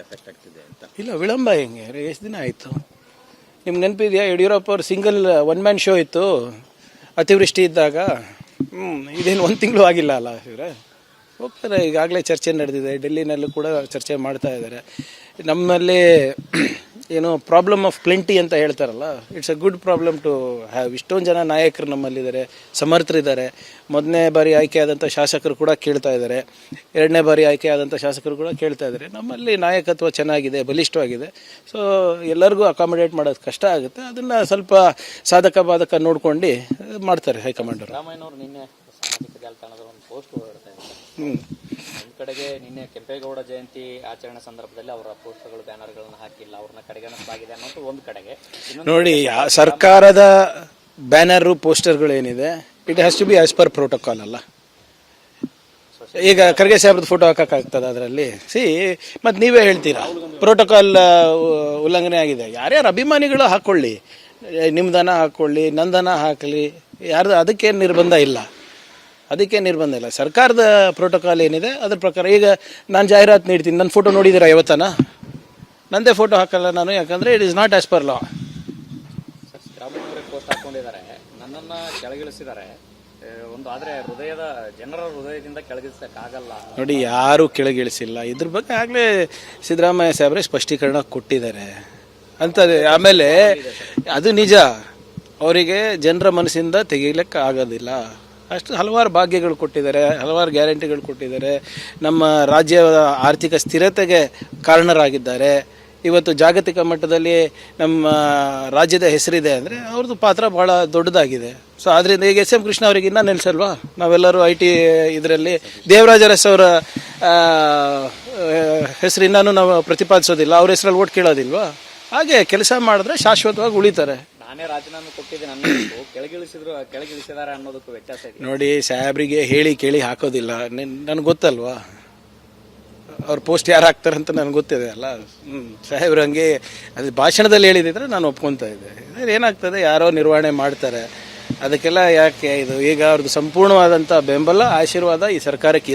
Effect ಆಗ್ತಿದೆ ಅಂತ. ಇಲ್ಲ, ವಿಳಂಬ ಹೆಂಗೆ, ಎಷ್ಟು ದಿನ ಆಯಿತು? ನಿಮ್ಗೆ ನೆನಪಿದೆಯಾ, ಯಡಿಯೂರಪ್ಪ ಅವ್ರ ಸಿಂಗಲ್ ಒನ್ ಮ್ಯಾನ್ ಶೋ ಇತ್ತು ಅತಿವೃಷ್ಟಿ ಇದ್ದಾಗ. ಇದೇನು ಒಂದು ತಿಂಗಳು ಆಗಿಲ್ಲ ಅಲ್ಲ ಇವರೇ, ಹೋಗ್ತಾರೆ. ಈಗಾಗಲೇ ಚರ್ಚೆ ನಡೆದಿದೆ, ಡೆಲ್ಲಿನಲ್ಲೂ ಕೂಡ ಚರ್ಚೆ ಮಾಡ್ತಾ ಇದ್ದಾರೆ. ನಮ್ಮಲ್ಲಿ ಏನು ಪ್ರಾಬ್ಲಮ್ ಆಫ್ ಪ್ಲೆಂಟಿ ಅಂತ ಹೇಳ್ತಾರಲ್ಲ, it's a good problem to have. ಇಷ್ಟೊಂದು ಜನ ನಾಯಕರು ನಮ್ಮಲ್ಲಿದ್ದಾರೆ, ಸಮರ್ಥರಿದ್ದಾರೆ. ಮೊದಲನೇ ಬಾರಿ ಆಯ್ಕೆಯಾದಂಥ ಶಾಸಕರು ಕೂಡ ಕೇಳ್ತಾ ಇದ್ದಾರೆ, ಎರಡನೇ ಬಾರಿ ಆಯ್ಕೆಯಾದಂಥ ಶಾಸಕರು ಕೂಡ ಕೇಳ್ತಾ ಇದ್ದಾರೆ. ನಮ್ಮಲ್ಲಿ ನಾಯಕತ್ವ ಚೆನ್ನಾಗಿದೆ, ಬಲಿಷ್ಠವಾಗಿದೆ. ಸೊ ಎಲ್ಲರಿಗೂ ಅಕಾಮಿಡೇಟ್ ಮಾಡೋದು ಕಷ್ಟ ಆಗುತ್ತೆ. ಅದನ್ನು ಸ್ವಲ್ಪ ಸಾಧಕ ಬಾಧಕ ನೋಡ್ಕೊಂಡು ಮಾಡ್ತಾರೆ ಹೈಕಮಾಂಡರು. ರಾಮಯ್ಯನವರು ನಿನ್ನೆ ಸಾಮಾಜಿಕ ಜಾಲತಾಣದ ಒಂದು ಪೋಸ್ಟ್ ಹೊರಡ್ತಾ ಇದ್ದಾರೆ. ಒಂದು ಕಡೆಗೆ ನಿನ್ನೆ ಕೆಂಪೇಗೌಡ ಜಯಂತಿ ಆಚರಣೆ ಸಂದರ್ಭದಲ್ಲಿ ಅವರ ಪೋಸ್ಟರ್ಗಳು ಬ್ಯಾನರ್ಗಳನ್ನು ಹಾಕಿಲ್ಲ, ಅವ್ರನ್ನ ಕಡೆಗಣಿಸಲಾಗಿದೆ ಅನ್ನೋದು ಒಂದು ಕಡೆಗೆ. ನೋಡಿ, ಸರ್ಕಾರದ ಬ್ಯಾನರು ಪೋಸ್ಟರ್ಗಳು ಏನಿದೆ, it has to be as per protocol ಅಲ್ಲ. ಈಗ ಖರ್ಗೆ ಸಾಹೇಬ್ರದ್ದು ಫೋಟೋ ಹಾಕೋಕ್ಕಾಗ್ತದೆ ಅದರಲ್ಲಿ? ಮತ್ತು ನೀವೇ ಹೇಳ್ತೀರಾ ಪ್ರೋಟೋಕಾಲ್ ಉಲ್ಲಂಘನೆ ಆಗಿದೆ. ಯಾರ್ಯಾರು ಅಭಿಮಾನಿಗಳು ಹಾಕ್ಕೊಳ್ಳಿ, ನಿಮ್ದನ ಹಾಕ್ಕೊಳ್ಳಿ, ನಂದನ ಹಾಕಲಿ, ಯಾರ್ದು ಅದಕ್ಕೇನು ನಿರ್ಬಂಧ ಇಲ್ಲ. ಸರ್ಕಾರದ ಪ್ರೋಟೋಕಾಲ್ ಏನಿದೆ ಅದ್ರ ಪ್ರಕಾರ. ಈಗ ನಾನು ಜಾಹೀರಾತು ನೀಡ್ತೀನಿ, ನನ್ನ ಫೋಟೋ ನೋಡಿದ್ದೀರಾ ಯಾವತ್ತನ? ನಂದೇ ಫೋಟೋ ಹಾಕಲ್ಲ ನಾನು, ಯಾಕಂದರೆ it is not as per law. Siddaramaiah post ಹಾಕೊಂಡಿದ್ದಾರೆ, ನನ್ನನ್ನು ಕೆಳಗಿಳಿಸಿದ್ದಾರೆ ಒಂದು, ಆದರೆ ಜನರ ಹೃದಯದಿಂದ ಕೆಳಗಿಳಿಸೋಕ್ಕಾಗಲ್ಲ. ನೋಡಿ, ಯಾರೂ ಕೆಳಗಿಳಿಸಿಲ್ಲ. ಇದ್ರ ಬಗ್ಗೆ ಆಗಲೇ ಸಿದ್ದರಾಮಯ್ಯ ಸಾಹೇಬ್ರೆ ಸ್ಪಷ್ಟೀಕರಣ ಕೊಟ್ಟಿದ್ದಾರೆ ಅಂತದೆ. ಆಮೇಲೆ ಅದು ನಿಜ, ಅವರಿಗೆ ಜನರ ಮನಸ್ಸಿಂದ ತೆಗೀಲಿಕ್ಕೆ ಆಗೋದಿಲ್ಲ. ಅಷ್ಟು ಹಲವಾರು ಭಾಗ್ಯಗಳು ಕೊಟ್ಟಿದ್ದಾರೆ, ಹಲವಾರು ಗ್ಯಾರಂಟಿಗಳು ಕೊಟ್ಟಿದ್ದಾರೆ, ನಮ್ಮ ರಾಜ್ಯದ ಆರ್ಥಿಕ ಸ್ಥಿರತೆಗೆ ಕಾರಣರಾಗಿದ್ದಾರೆ. ಇವತ್ತು ಜಾಗತಿಕ ಮಟ್ಟದಲ್ಲಿ ನಮ್ಮ ರಾಜ್ಯದ ಹೆಸರಿದೆ ಅಂದರೆ ಅವ್ರದ್ದು ಪಾತ್ರ ಭಾಳ ದೊಡ್ಡದಾಗಿದೆ. ಸೊ ಆದ್ದರಿಂದ ಈಗ ಎಸ್ ಎಂ ಕೃಷ್ಣ ಅವರಿಗೆ ಇನ್ನೂ ನೆಲೆಸಲ್ವಾ? ನಾವೆಲ್ಲರೂ IT ಇದರಲ್ಲಿ ದೇವರಾಜ ಅರಸ್ ಅವರ ಹೆಸರು ಇನ್ನೂ ನಾವು ಪ್ರತಿಪಾದಿಸೋದಿಲ್ಲ, ಅವ್ರ ಹೆಸರಲ್ಲಿ ಓಟ್ ಕೇಳೋದಿಲ್ವಾ? ಹಾಗೆ ಕೆಲಸ ಮಾಡಿದ್ರೆ ಶಾಶ್ವತವಾಗಿ ಉಳಿತಾರೆ. ನಾನೇ ರಾಜೀನಾಮೆ ಕೊಟ್ಟಿದ್ದೆ, ನನ್ನ ಕೆಳಗಿಳಿಸಿದ್ದಾರೆ ಅನ್ನೋದಕ್ಕೂ ವ್ಯತ್ಯಾಸ ಇದೆ. ನೋಡಿ, ಸಾಹೇಬ್ರಿಗೆ ಹೇಳಿ ಕೇಳಿ ಹಾಕೋದಿಲ್ಲ. ನನಗೆ ಗೊತ್ತಲ್ವಾ ಅವ್ರ ಪೋಸ್ಟ್ ಯಾರು ಹಾಕ್ತಾರೆ ಅಂತ ನನಗೆ ಗೊತ್ತಿದೆ ಅಲ್ಲ. ಸಾಹೇಬ್ರು ಹಂಗೆ ಅದು ಭಾಷಣದಲ್ಲಿ ಹೇಳಿದಿದ್ರೆ ನಾನು ಒಪ್ಕೊತಾ ಇದ್ದೆ. ಏನಾಗ್ತದೆ, ಯಾರೋ ನಿರ್ವಹಣೆ ಮಾಡ್ತಾರೆ, ಅದಕ್ಕೆಲ್ಲ ಯಾಕೆ ಇದು? ಈಗ ಅವ್ರದ್ದು ಸಂಪೂರ್ಣವಾದಂಥ ಬೆಂಬಲ, ಆಶೀರ್ವಾದ ಈ ಸರ್ಕಾರಕ್ಕಿದೆ.